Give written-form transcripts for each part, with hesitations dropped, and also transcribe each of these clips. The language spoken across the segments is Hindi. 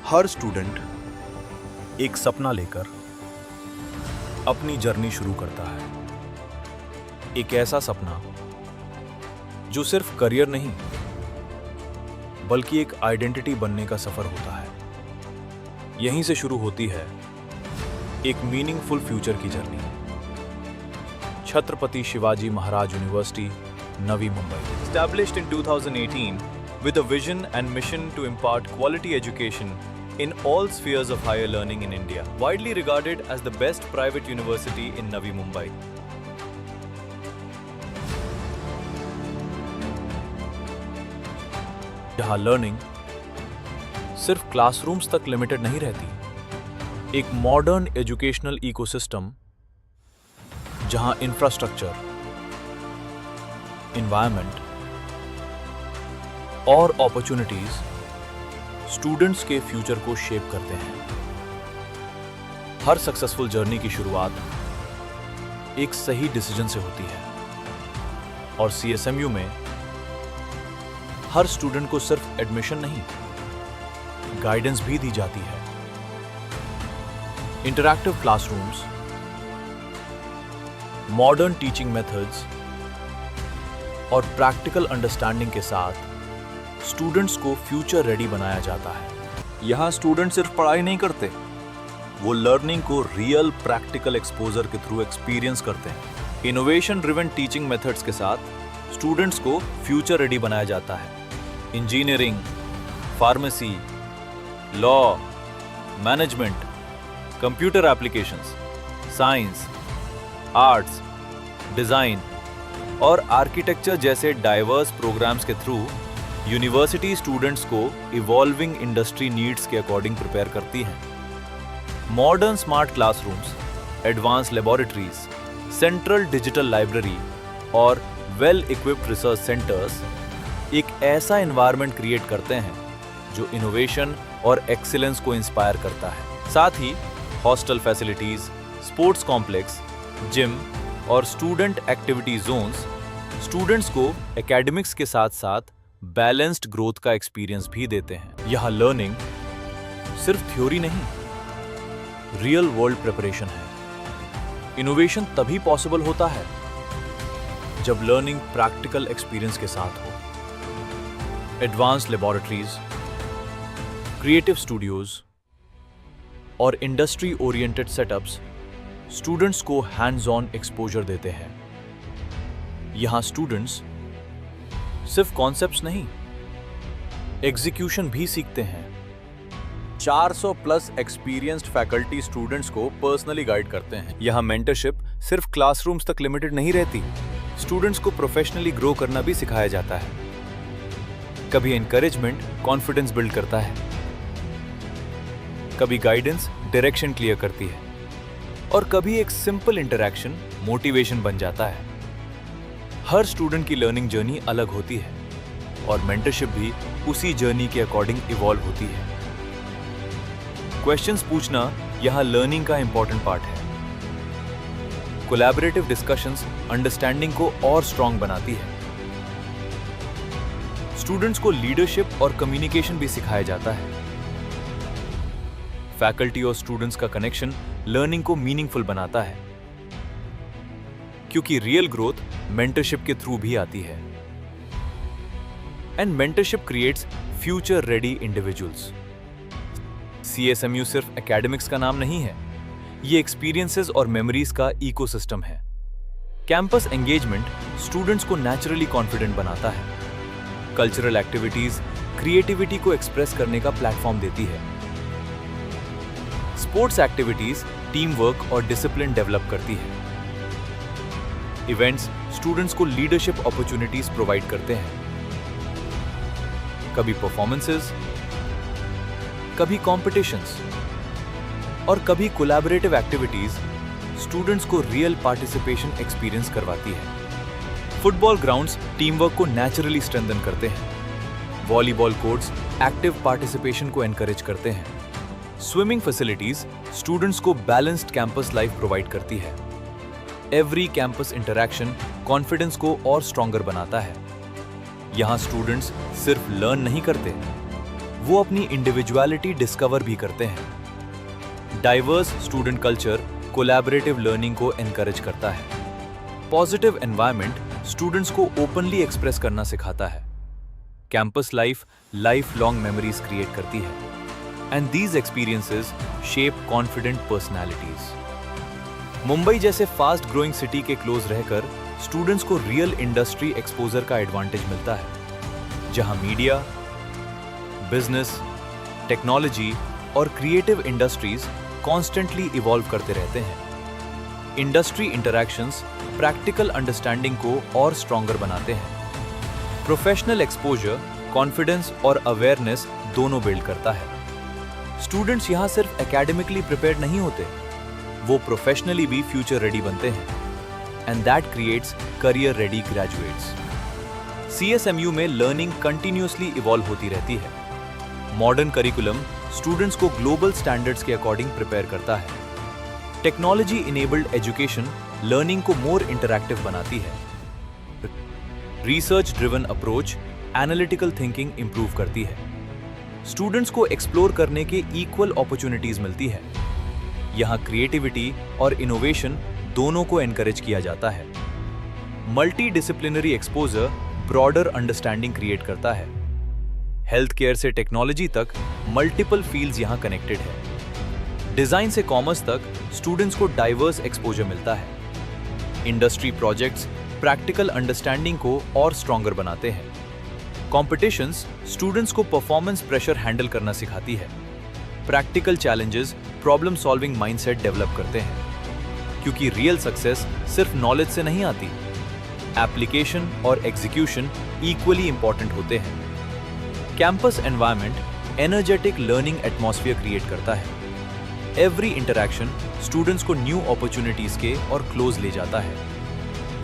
हर स्टूडेंट एक सपना लेकर अपनी जर्नी शुरू करता है। एक ऐसा सपना जो सिर्फ करियर नहीं बल्कि एक आइडेंटिटी बनने का सफर होता है। यहीं से शुरू होती है एक मीनिंगफुल फ्यूचर की journey. Chhatrapati Shivaji Maharaj university, Navi Mumbai. Established in 2018 with a vision and mission to impart quality education in all spheres of higher learning in India, widely regarded as the best private university in Navi Mumbai. जहां लर्निंग सिर्फ क्लासरूम्स तक लिमिटेड नहीं रहती, एक मॉडर्न एजुकेशनल इकोसिस्टम जहां इंफ्रास्ट्रक्चर, एनवायरनमेंट और अपॉर्चुनिटीज स्टूडेंट्स के फ्यूचर को शेप करते हैं। हर सक्सेसफुल जर्नी की शुरुआत एक सही डिसीजन से होती है और CSMU में हर स्टूडेंट को सिर्फ एडमिशन नहीं, गाइडेंस भी दी जाती है। Interactive classrooms, modern teaching methods और प्रैक्टिकल अंडरस्टैंडिंग के साथ स्टूडेंट्स को फ्यूचर रेडी बनाया जाता है। यहां स्टूडेंट सिर्फ पढ़ाई नहीं करते, वो लर्निंग को रियल प्रैक्टिकल एक्सपोजर के थ्रू एक्सपीरियंस करते हैं। इनोवेशन ड्रिवन टीचिंग मेथड्स के साथ स्टूडेंट्स को फ्यूचर रेडी बनाया जाता है। Engineering, pharmacy, law, management, computer applications, science, arts, design और आर्किटेक्चर जैसे डाइवर्स प्रोग्राम्स के थ्रू यूनिवर्सिटी स्टूडेंट्स को इवॉल्विंग इंडस्ट्री नीड्स के अकॉर्डिंग प्रिपेयर करती है। Modern smart classrooms, advance laboratories, central digital library और वेल इक्विप्ड रिसर्च सेंटर्स एक ऐसा एनवायरनमेंट क्रिएट करते हैं जो इनोवेशन और एक्सीलेंस को इंस्पायर करता है। साथ ही hostel facilities, sports complex, gym और स्टूडेंट एक्टिविटी जोन्स स्टूडेंट्स को एकेडमिक्स के साथ साथ बैलेंस्ड ग्रोथ का एक्सपीरियंस भी देते हैं। यहां लर्निंग सिर्फ थ्योरी नहीं, रियल वर्ल्ड प्रिपरेशन है। इनोवेशन तभी पॉसिबल होता है जब लर्निंग प्रैक्टिकल एक्सपीरियंस के साथ हो। एडवांस लेबोरेटरीज, क्रिएटिव स्टूडियोज और इंडस्ट्री ओरिएंटेड सेटअप्स स्टूडेंट्स को हैंड्स ऑन एक्सपोजर देते हैं। यहां स्टूडेंट्स सिर्फ कॉन्सेप्ट्स नहीं, एग्जीक्यूशन भी सीखते हैं। 400 प्लस एक्सपीरियंस्ड फैकल्टी स्टूडेंट्स को पर्सनली गाइड करते हैं। यहां मेंटरशिप सिर्फ क्लासरूम्स तक लिमिटेड नहीं रहती, स्टूडेंट्स को प्रोफेशनली ग्रो करना भी सिखाया जाता है। कभी एनकरेजमेंट कॉन्फिडेंस बिल्ड करता है, कभी गाइडेंस डायरेक्शन क्लियर करती है और कभी एक सिंपल इंटरैक्शन मोटिवेशन बन जाता है। हर स्टूडेंट की लर्निंग जर्नी अलग होती है और मेंटरशिप भी उसी जर्नी के अकॉर्डिंग इवॉल्व होती है। क्वेश्चंस पूछना यहां लर्निंग का इंपॉर्टेंट पार्ट है। कोलैबोरेटिव डिस्कशंस अंडरस्टैंडिंग को और स्ट्रांग बनाती है। स्टूडेंट्स को लीडरशिप और कम्युनिकेशन भी सिखाया जाता है। फैकल्टी और स्टूडेंट्स का कनेक्शन लर्निंग को मीनिंगफुल बनाता है, क्योंकि रियल ग्रोथ मेंटरशिप के थ्रू भी आती है। And mentorship creates future ready individuals. CSMU सिर्फ एकेडमिक्स का नाम नहीं है, ये एक्सपीरियंसेस और मेमोरीज का इकोसिस्टम है। कैंपस एंगेजमेंट स्टूडेंट्स को नेचुरली कॉन्फिडेंट बनाता है। कल्चरल एक्टिविटीज क्रिएटिविटी को एक्सप्रेस करने का प्लेटफॉर्म देती है। स्पोर्ट्स एक्टिविटीज टीम वर्क और डिसिप्लिन डेवलप करती है। इवेंट्स स्टूडेंट्स को लीडरशिप अपॉर्चुनिटीज प्रोवाइड करते हैं। कभी परफॉर्मेंसेस, कभी कॉम्पिटिशंस और कभी कोलैबोरेटिव एक्टिविटीज स्टूडेंट्स को रियल पार्टिसिपेशन एक्सपीरियंस करवाती है। फुटबॉल ग्राउंड्स टीम वर्क को नेचुरली स्ट्रेंथन करते हैं। वॉलीबॉल कोर्ट्स एक्टिव पार्टिसिपेशन को एनकरेज करते हैं। स्विमिंग फैसिलिटीज स्टूडेंट्स को बैलेंस्ड कैंपस लाइफ प्रोवाइड करती है। एवरी कैंपस इंटरैक्शन कॉन्फिडेंस को और स्ट्रॉन्गर बनाता है। यहाँ स्टूडेंट्स सिर्फ लर्न नहीं करते, वो अपनी इंडिविजुअलिटी डिस्कवर भी करते हैं। Diverse student culture collaborative learning को एनकरेज करता है। पॉजिटिव एनवायरनमेंट स्टूडेंट्स को ओपनली एक्सप्रेस करना सिखाता है। Campus life long memories create करती है and these experiences shape confident personalities. Mumbai जैसे फास्ट ग्रोइंग सिटी के क्लोज रहकर स्टूडेंट्स को रियल इंडस्ट्री एक्सपोजर का एडवांटेज मिलता है, जहां मीडिया, बिजनेस, टेक्नोलॉजी और क्रिएटिव इंडस्ट्रीज कॉन्स्टेंटली इवॉल्व करते रहते हैं। इंडस्ट्री इंटरैक्शंस प्रैक्टिकल अंडरस्टैंडिंग को और स्ट्रॉन्गर बनाते हैं। प्रोफेशनल एक्सपोजर कॉन्फिडेंस और अवेयरनेस दोनों बिल्ड करता है। स्टूडेंट्स यहाँ सिर्फ एकेडमिकली प्रिपेयर्ड नहीं होते, वो प्रोफेशनली भी फ्यूचर रेडी बनते हैं and that creates career ready graduates. CSMU में लर्निंग कंटिन्यूअसली इवॉल्व होती रहती है। मॉडर्न करिकुलम स्टूडेंट्स को ग्लोबल स्टैंडर्ड्स के अकॉर्डिंग प्रिपेयर करता है। टेक्नोलॉजी इनेबल्ड एजुकेशन लर्निंग को मोर इंटरैक्टिव बनाती है। Research driven approach analytical thinking improve करती है। स्टूडेंट्स को एक्सप्लोर करने के इक्वल अपॉर्चुनिटीज मिलती है। यहाँ क्रिएटिविटी और इनोवेशन दोनों को एनकरेज किया जाता है। Multi disciplinary exposure broader understanding create करता है। हेल्थ केयर से टेक्नोलॉजी तक मल्टीपल फील्ड्स यहाँ कनेक्टेड है। डिजाइन से कॉमर्स तक स्टूडेंट्स को डाइवर्स एक्सपोजर मिलता है। इंडस्ट्री प्रोजेक्ट्स प्रैक्टिकल अंडरस्टैंडिंग को और स्ट्रॉन्गर बनाते हैं। कॉम्पिटिशंस स्टूडेंट्स को परफॉर्मेंस प्रेशर हैंडल करना सिखाती है। Practical challenges problem solving mindset develop करते हैं, क्योंकि रियल सक्सेस सिर्फ नॉलेज से नहीं आती, एप्लीकेशन और एग्जीक्यूशन इक्वली इंपॉर्टेंट होते हैं। Campus environment energetic learning atmosphere create करता है। एवरी इंटरैक्शन स्टूडेंट्स को न्यू अपॉर्चुनिटीज के और क्लोज ले जाता है।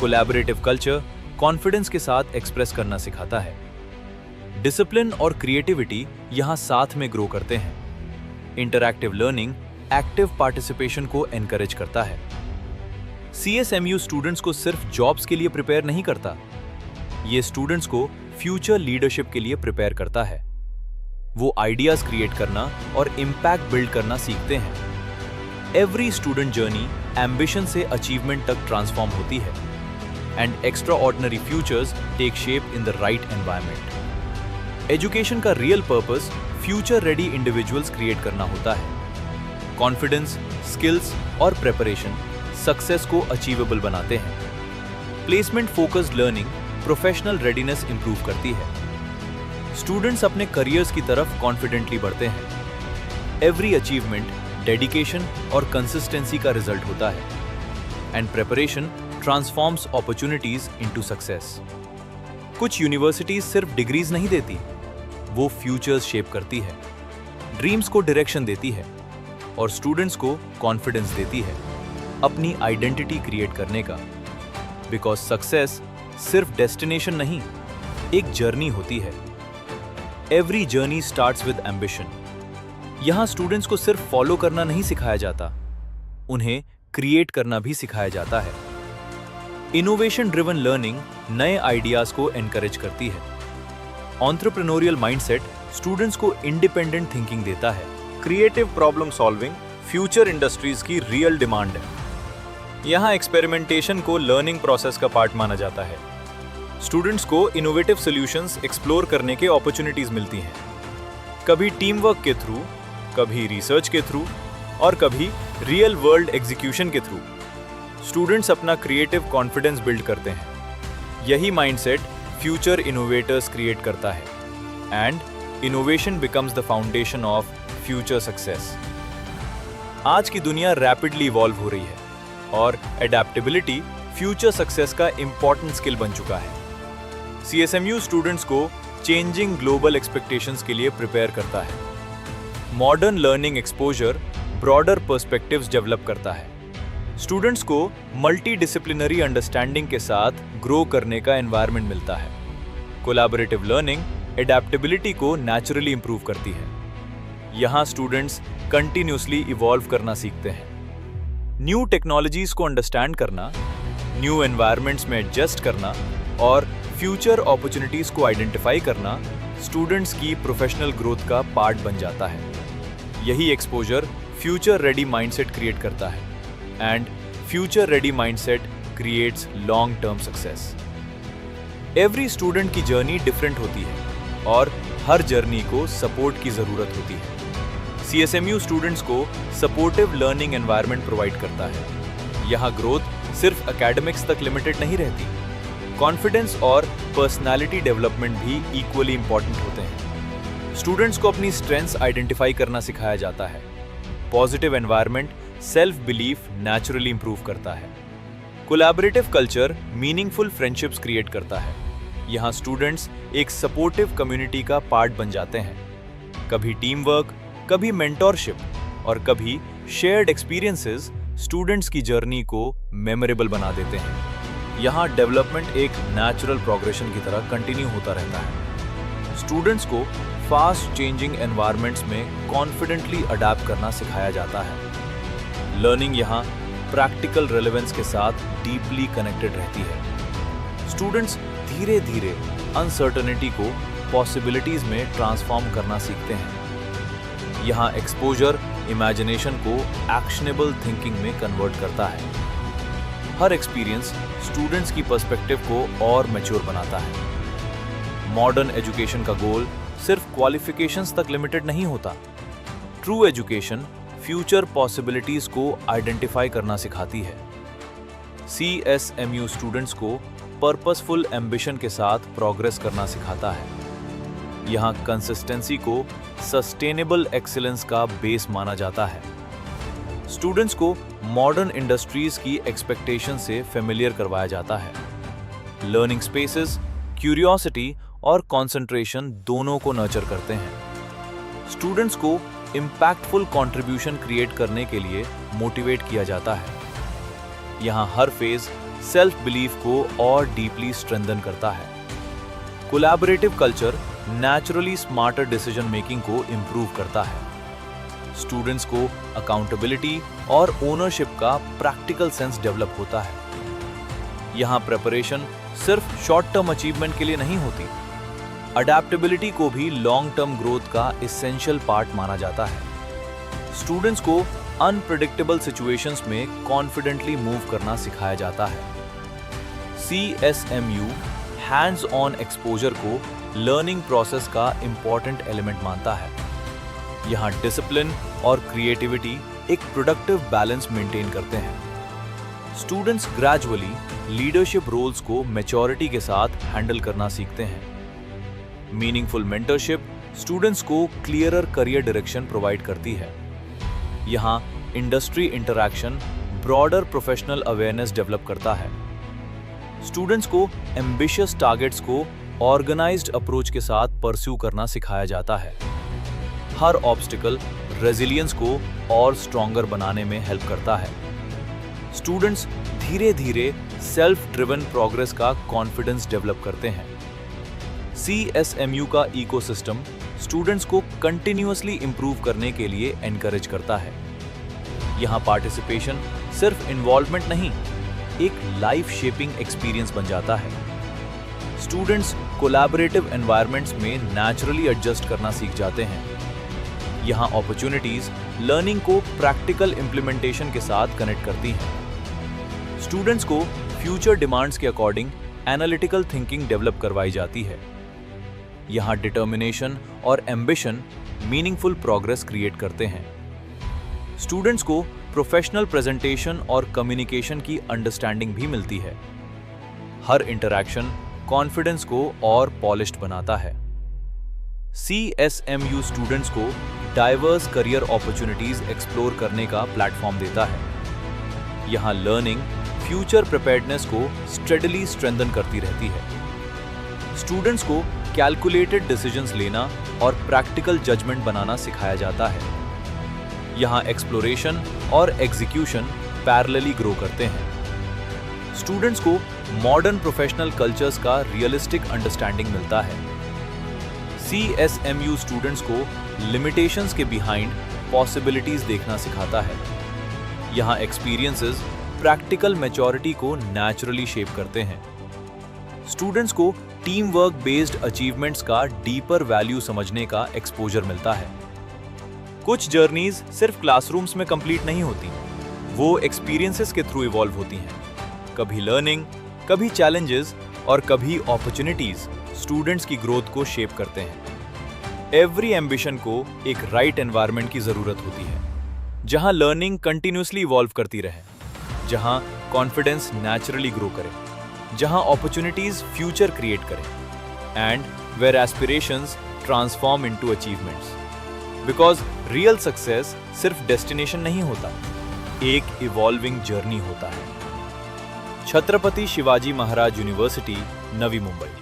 कोलैबोरेटिव कल्चर कॉन्फिडेंस के साथ एक्सप्रेस करना सिखाता है। डिसिप्लिन और क्रिएटिविटी यहाँ साथ में ग्रो करते हैं। इंटरैक्टिव लर्निंग एक्टिव पार्टिसिपेशन को एनकरेज करता है। CSMU स्टूडेंट्स को सिर्फ जॉब्स के लिए प्रिपेयर नहीं करता, ये स्टूडेंट्स को फ्यूचर लीडरशिप के लिए प्रिपेयर करता है। वो आइडियाज क्रिएट करना और इम्पैक्ट बिल्ड करना सीखते हैं। एवरी स्टूडेंट जर्नी एम्बिशन से अचीवमेंट तक ट्रांसफॉर्म होती है and extraordinary futures take shape in the right environment. Education का real purpose future ready individuals create करना होता है। कॉन्फिडेंस, स्किल्स और प्रिपरेशन सक्सेस को अचीवेबल बनाते हैं। Placement focused learning professional readiness improve करती है। स्टूडेंट्स अपने करियर्स की तरफ कॉन्फिडेंटली बढ़ते हैं। एवरी अचीवमेंट डेडिकेशन और कंसिस्टेंसी का रिजल्ट होता है and preparation transforms opportunities into success. कुछ यूनिवर्सिटीज सिर्फ डिग्रीज नहीं देती, वो फ्यूचर्स शेप करती है, ड्रीम्स को डायरेक्शन देती है और स्टूडेंट्स को कॉन्फिडेंस देती है अपनी आइडेंटिटी क्रिएट करने का। बिकॉज सक्सेस सिर्फ डेस्टिनेशन नहीं, एक जर्नी होती है। Every journey starts with ambition. यहां स्टूडेंट्स को सिर्फ फॉलो करना नहीं सिखाया जाता, उन्हें क्रिएट करना भी सिखाया जाता है। इनोवेशन ड्रिवन लर्निंग नए आइडियाज को एनकरेज करती है। एंटरप्रेन्योरियल माइंडसेट स्टूडेंट्स को इंडिपेंडेंट थिंकिंग देता है। Creative problem solving future industries की रियल डिमांड है। यहाँ एक्सपेरिमेंटेशन को लर्निंग प्रोसेस का पार्ट माना जाता है। स्टूडेंट्स को इनोवेटिव सॉल्यूशंस एक्सप्लोर करने के अपॉर्चुनिटीज मिलती हैं, कभी टीम वर्क के थ्रू, कभी रिसर्च के थ्रू और कभी रियल वर्ल्ड एग्जीक्यूशन के थ्रू। स्टूडेंट्स अपना क्रिएटिव कॉन्फिडेंस बिल्ड करते हैं। यही माइंडसेट फ्यूचर इनोवेटर्स क्रिएट करता है and innovation becomes the foundation of future success. आज की दुनिया रैपिडली इवॉल्व हो रही है और एडेप्टेबिलिटी फ्यूचर सक्सेस का इंपॉर्टेंट स्किल बन चुका है। CSMU स्टूडेंट्स को चेंजिंग ग्लोबल एक्सपेक्टेशंस के लिए प्रिपेयर करता है। Modern learning exposure broader perspectives develop करता है। स्टूडेंट्स को मल्टी डिसिप्लिनरी अंडरस्टैंडिंग के साथ ग्रो करने का एनवायरनमेंट मिलता है। कोलैबोरेटिव लर्निंग एडेप्टेबिलिटी को नेचुरली इंप्रूव करती है। यहाँ स्टूडेंट्स कंटिन्यूसली इवॉल्व करना सीखते हैं। न्यू टेक्नोलॉजीज को अंडरस्टैंड करना, न्यू एनवायरनमेंट्स में एडजस्ट करना और फ्यूचर अपॉर्चुनिटीज को आइडेंटिफाई करना स्टूडेंट्स की प्रोफेशनल ग्रोथ का पार्ट बन जाता है। यही exposure future ready mindset create करता है and future ready mindset creates long term success. Every student की जर्नी डिफरेंट होती है और हर जर्नी को सपोर्ट की जरूरत होती है। CSMU स्टूडेंट्स को सपोर्टिव लर्निंग एनवायरनमेंट प्रोवाइड करता है। यहाँ ग्रोथ सिर्फ एकेडमिक्स तक लिमिटेड नहीं रहती, कॉन्फिडेंस और पर्सनालिटी डेवलपमेंट भी इक्वली इंपॉर्टेंट होते हैं। स्टूडेंट्स को अपनी स्ट्रेंथ्स आइडेंटिफाई करना सिखाया जाता है। Positive environment self belief naturally improve करता है। Collaborative culture meaningful friendships create करता है। यहाँ स्टूडेंट्स एक सपोर्टिव कम्युनिटी का पार्ट बन जाते हैं। कभी टीम वर्क, कभी मेंटोरशिप और कभी शेयर्ड एक्सपीरियंसेस स्टूडेंट्स की जर्नी को मेमोरेबल बना देते हैं। यहाँ डेवलपमेंट एक नेचुरल प्रोग्रेशन की तरह कंटिन्यू होता रहता है। स्टूडेंट्स को फास्ट चेंजिंग एनवायरनमेंट्स में कॉन्फिडेंटली अडैप्ट करना सिखाया जाता है। लर्निंग यहाँ प्रैक्टिकल रेलेवेंस के साथ डीपली कनेक्टेड रहती है। स्टूडेंट्स धीरे धीरे अनसर्टेनिटी को पॉसिबिलिटीज में ट्रांसफॉर्म करना सीखते हैं। यहाँ एक्सपोजर इमेजिनेशन को एक्शनेबल थिंकिंग में कन्वर्ट करता है। हर एक्सपीरियंस स्टूडेंट्स की पर्सपेक्टिव को और मैच्योर बनाता है। मॉडर्न एजुकेशन का गोल सिर्फ क्वालिफिकेशंस तक लिमिटेड नहीं होता। ट्रू एजुकेशन फ्यूचर पॉसिबिलिटीज को आइडेंटिफाई करना सिखाती है। CSMU स्टूडेंट्स को पर्पसफुल एम्बिशन के साथ प्रोग्रेस करना सिखाता है। यहाँ कंसिस्टेंसी को सस्टेनेबल एक्सीलेंस का बेस माना जाता है। स्टूडेंट्स को मॉडर्न इंडस्ट्रीज की एक्सपेक्टेशन से फेमिलियर करवाया जाता है। लर्निंग स्पेसेस, क्यूरियोसिटी और कंसंट्रेशन दोनों को नर्चर करते हैं। स्टूडेंट्स को इम्पैक्टफुल कंट्रीब्यूशन क्रिएट करने के लिए मोटिवेट किया जाता है। यहाँ हर फेज सेल्फ बिलीफ को और डीपली स्ट्रेंथन करता है। Collaborative culture naturally smarter decision making को इंप्रूव करता है। स्टूडेंट्स को अकाउंटेबिलिटी और ओनरशिप का प्रैक्टिकल सेंस डेवलप होता है। यहाँ प्रिपरेशन सिर्फ शॉर्ट टर्म अचीवमेंट के लिए नहीं होती, अडैप्टेबिलिटी को भी लॉन्ग टर्म ग्रोथ का एसेंशियल पार्ट माना जाता है। स्टूडेंट्स को अनप्रेडिक्टेबल सिचुएशंस में कॉन्फिडेंटली मूव करना सिखाया जाता है। CSMU हैंड्स ऑन एक्सपोजर को लर्निंग प्रोसेस का इंपॉर्टेंट एलिमेंट मानता है। यहाँ डिसिप्लिन और क्रिएटिविटी एक प्रोडक्टिव बैलेंस मेंटेन करते हैं। स्टूडेंट्स ग्रेजुअली लीडरशिप रोल्स को मैच्योरिटी के साथ हैंडल करना सीखते हैं। मीनिंगफुल मेंटरशिप स्टूडेंट्स को क्लियरर करियर डायरेक्शन प्रोवाइड करती है। यहाँ industry interaction broader professional awareness develop करता है। स्टूडेंट्स को एम्बिशियस टारगेट्स को ऑर्गेनाइज्ड अप्रोच के साथ परस्यू करना सिखाया जाता है। हर ऑब्स्टिकल रेजिलियंस को और स्ट्रॉन्गर बनाने में हेल्प करता है। स्टूडेंट्स धीरे धीरे सेल्फ ड्रिवन प्रोग्रेस का कॉन्फिडेंस डेवलप करते हैं। CSMU का इकोसिस्टम स्टूडेंट्स को कंटिन्यूअसली इंप्रूव करने के लिए एनकरेज करता है। यहाँ पार्टिसिपेशन सिर्फ इन्वॉल्वमेंट नहीं, एक लाइफ शेपिंग एक्सपीरियंस बन जाता है। स्टूडेंट्स कोलैबोरेटिव एनवायरनमेंट्स में नेचुरली एडजस्ट करना सीख जाते हैं। यहाँ अपॉर्चुनिटीज लर्निंग को प्रैक्टिकल इंप्लीमेंटेशन के साथ कनेक्ट करती हैं। स्टूडेंट्स को फ्यूचर डिमांड्स के अकॉर्डिंग एनालिटिकल थिंकिंग डेवलप करवाई जाती है। यहाँ डिटर्मिनेशन और एम्बिशन मीनिंगफुल प्रोग्रेस क्रिएट करते हैं। स्टूडेंट्स को प्रोफेशनल प्रेजेंटेशन और कम्युनिकेशन की अंडरस्टैंडिंग भी मिलती है। हर इंटरैक्शन कॉन्फिडेंस को और पॉलिश्ड बनाता है। CSMU स्टूडेंट्स को डाइवर्स करियर अपॉर्चुनिटीज एक्सप्लोर करने का प्लेटफॉर्म देता है। यहाँ लर्निंग फ्यूचर प्रिपेयर्डनेस को स्टेडली स्ट्रेंथन करती रहती है। स्टूडेंट्स को कैलकुलेटेड डिसीजंस लेना और प्रैक्टिकल जजमेंट बनाना सिखाया जाता है। यहाँ एक्सप्लोरेशन और एग्जीक्यूशन पैरेलली ग्रो करते हैं। स्टूडेंट्स को मॉडर्न प्रोफेशनल कल्चर्स का रियलिस्टिक अंडरस्टैंडिंग मिलता है। CSMU स्टूडेंट्स को लिमिटेशंस के बिहाइंड पॉसिबिलिटीज देखना सिखाता है। यहाँ एक्सपीरियंसेस प्रैक्टिकल मैच्योरिटी को नेचुरली शेप करते हैं। स्टूडेंट्स को टीम वर्क बेस्ड अचीवमेंट्स का डीपर वैल्यू समझने का एक्सपोजर मिलता है। कुछ जर्नीज सिर्फ क्लासरूम्स में कंप्लीट नहीं होती, वो एक्सपीरियंसेस के थ्रू इवॉल्व होती हैं। कभी लर्निंग, कभी चैलेंजेस और कभी अपॉर्चुनिटीज स्टूडेंट्स की ग्रोथ को शेप करते हैं। एवरी एम्बिशन को एक राइट एनवायरनमेंट की जरूरत होती है, जहां लर्निंग कंटिन्यूसली इवॉल्व करती रहे, जहां कॉन्फिडेंस नेचुरली ग्रो करे, जहां अपॉर्चुनिटीज फ्यूचर क्रिएट करें, and where aspirations transform into achievements. Because real success सिर्फ डेस्टिनेशन नहीं होता, एक इवॉल्विंग जर्नी होता है। छत्रपति शिवाजी महाराज यूनिवर्सिटी, नवी मुंबई।